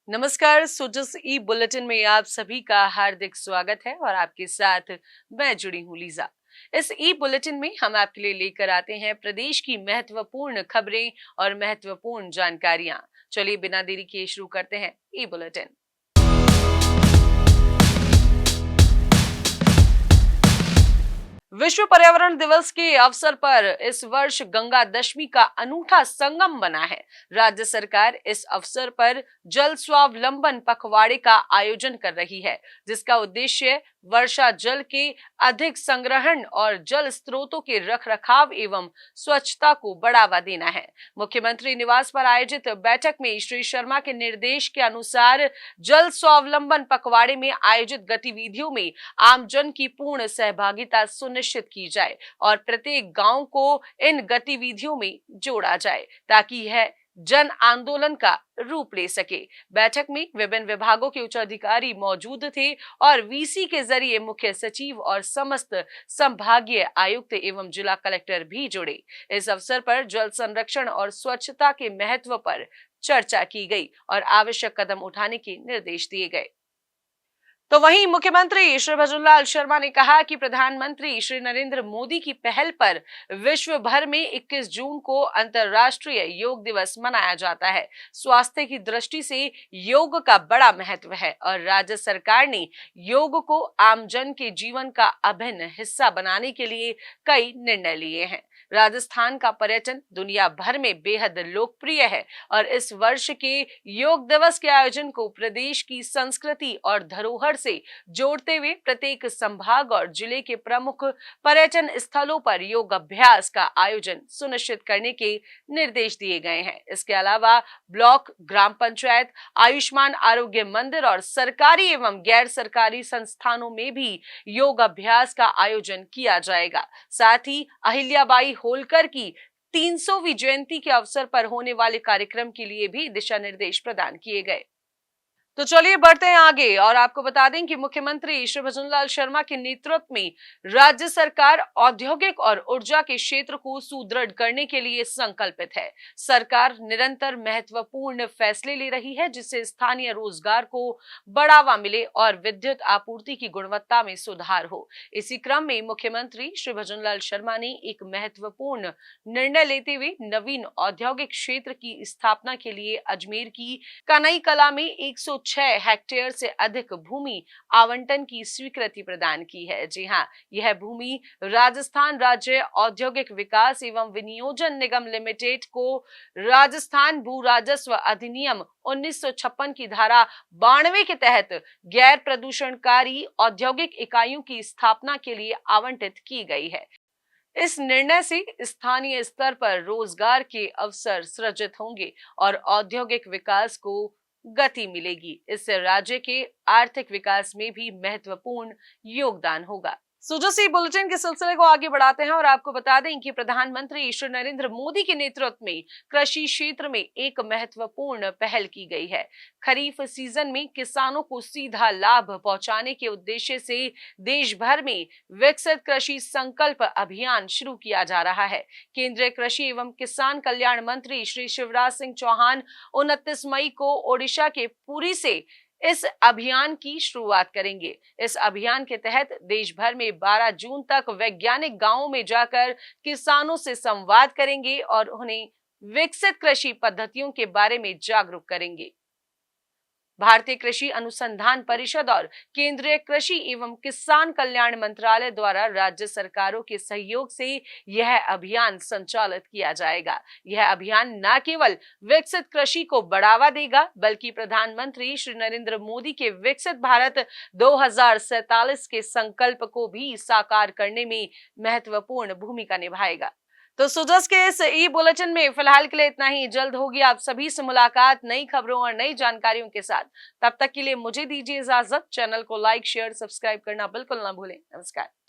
नमस्कार। सुजस ई बुलेटिन में आप सभी का हार्दिक स्वागत है और आपके साथ मैं जुड़ी हूँ लीजा। इस ई बुलेटिन में हम आपके लिए लेकर आते हैं प्रदेश की महत्वपूर्ण खबरें और महत्वपूर्ण जानकारियां। चलिए बिना देरी किए शुरू करते हैं ई बुलेटिन। विश्व पर्यावरण दिवस के अवसर पर इस वर्ष गंगा दशमी का अनूठा संगम बना है। राज्य सरकार इस अवसर पर जल स्वावलंबन पखवाड़े का आयोजन कर रही है, जिसका उद्देश्य वर्षा जल के अधिक संग्रहण और जल स्रोतों के रखरखाव एवं स्वच्छता को बढ़ावा देना है। मुख्यमंत्री निवास पर आयोजित बैठक में श्री शर्मा के निर्देश के अनुसार जल स्वावलंबन पखवाड़े में आयोजित गतिविधियों में आमजन की पूर्ण सहभागिता सुनिश्चित की जाए और प्रत्येक गांव को इन गतिविधियों में जोड़ा जाए ताकि यह जन आंदोलन का रूप ले सके। बैठक में विभिन्न विभागों के उच्च अधिकारी मौजूद थे और वीसी के जरिए मुख्य सचिव और समस्त संभागीय आयुक्त एवं जिला कलेक्टर भी जुड़े। इस अवसर पर जल संरक्षण और स्वच्छता के महत्व पर चर्चा की गई और आवश्यक कदम उठाने के निर्देश दिए गए। तो वहीं मुख्यमंत्री श्री भजनलाल शर्मा ने कहा कि प्रधानमंत्री श्री नरेंद्र मोदी की पहल पर विश्व भर में 21 जून को अंतर्राष्ट्रीय योग दिवस मनाया जाता है। स्वास्थ्य की दृष्टि से योग का बड़ा महत्व है और राज्य सरकार ने योग को आमजन के जीवन का अभिन्न हिस्सा बनाने के लिए कई निर्णय लिए हैं। राजस्थान का पर्यटन दुनिया भर में बेहद लोकप्रिय है और इस वर्ष के योग दिवस के आयोजन को प्रदेश की संस्कृति और धरोहर से जोड़ते हुए प्रत्येक संभाग और जिले के प्रमुख पर्यटन स्थलों पर योग अभ्यास का आयोजन सुनिश्चित करने के निर्देश दिए गए हैं। इसके अलावा ब्लॉक, ग्राम पंचायत, आयुष्मान आरोग्य मंदिर और सरकारी एवं गैर सरकारी संस्थानों में भी योग अभ्यास का आयोजन किया जाएगा। साथ ही अहिल्याबाई होलकर की 300वीं जयंती के अवसर पर होने वाले कार्यक्रम के लिए भी दिशा निर्देश प्रदान किए गए। तो चलिए बढ़ते हैं आगे और आपको बता दें कि मुख्यमंत्री श्री भजनलाल शर्मा के नेतृत्व में राज्य सरकार औद्योगिक और ऊर्जा के क्षेत्र को सुदृढ़ करने के लिए संकल्पित है। सरकार निरंतर महत्वपूर्ण फैसले ले रही है जिससे स्थानीय रोजगार को बढ़ावा मिले और विद्युत आपूर्ति की गुणवत्ता में सुधार हो। इसी क्रम में मुख्यमंत्री श्री भजनलाल शर्मा ने एक महत्वपूर्ण निर्णय लेते हुए नवीन औद्योगिक क्षेत्र की स्थापना के लिए अजमेर की कनई कला में 106 हेक्टेयर से अधिक भूमि आवंटन की स्वीकृति प्रदान की है। जी हां, यह भूमि राजस्थान राज्य औद्योगिक विकास एवं विनियोजन निगम लिमिटेड को राजस्थान भू राजस्व अधिनियम 1956 की धारा 92 के तहत गैर प्रदूषणकारी औद्योगिक इकाइयों की स्थापना के लिए आवंटित की गई है। इस निर्णय से स्थानीय स्तर पर रोजगार के अवसर सृजित होंगे और औद्योगिक विकास को गति मिलेगी। इससे राज्य के आर्थिक विकास में भी महत्वपूर्ण योगदान होगा। सुजसी बुलेटिन के सिलसिले को आगे बढ़ाते हैं और आपको बता दें कि प्रधानमंत्री श्री नरेंद्र मोदी के नेतृत्व में कृषि क्षेत्र में एक महत्वपूर्ण पहल की गई है। खरीफ सीजन में किसानों को सीधा लाभ पहुंचाने के उद्देश्य से देश भर में विकसित कृषि संकल्प अभियान शुरू किया जा रहा है। केंद्रीय कृषि एवं किसान कल्याण मंत्री श्री शिवराज सिंह चौहान 29 मई को ओडिशा के पुरी से इस अभियान की शुरुआत करेंगे। इस अभियान के तहत देश भर में 12 जून तक वैज्ञानिक गांवों में जाकर किसानों से संवाद करेंगे और उन्हें विकसित कृषि पद्धतियों के बारे में जागरूक करेंगे। भारतीय कृषि अनुसंधान परिषद और केंद्रीय कृषि एवं किसान कल्याण मंत्रालय द्वारा राज्य सरकारों के सहयोग से यह अभियान संचालित किया जाएगा। यह अभियान न केवल विकसित कृषि को बढ़ावा देगा बल्कि प्रधानमंत्री श्री नरेंद्र मोदी के विकसित भारत 2047 के संकल्प को भी साकार करने में महत्वपूर्ण भूमिका निभाएगा। तो सुजस के इस ई बुलेटिन में फिलहाल के लिए इतना ही। जल्द होगी आप सभी से मुलाकात नई खबरों और नई जानकारियों के साथ। तब तक के लिए मुझे दीजिए इजाजत। चैनल को लाइक, शेयर, सब्सक्राइब करना बिल्कुल ना भूलें। नमस्कार।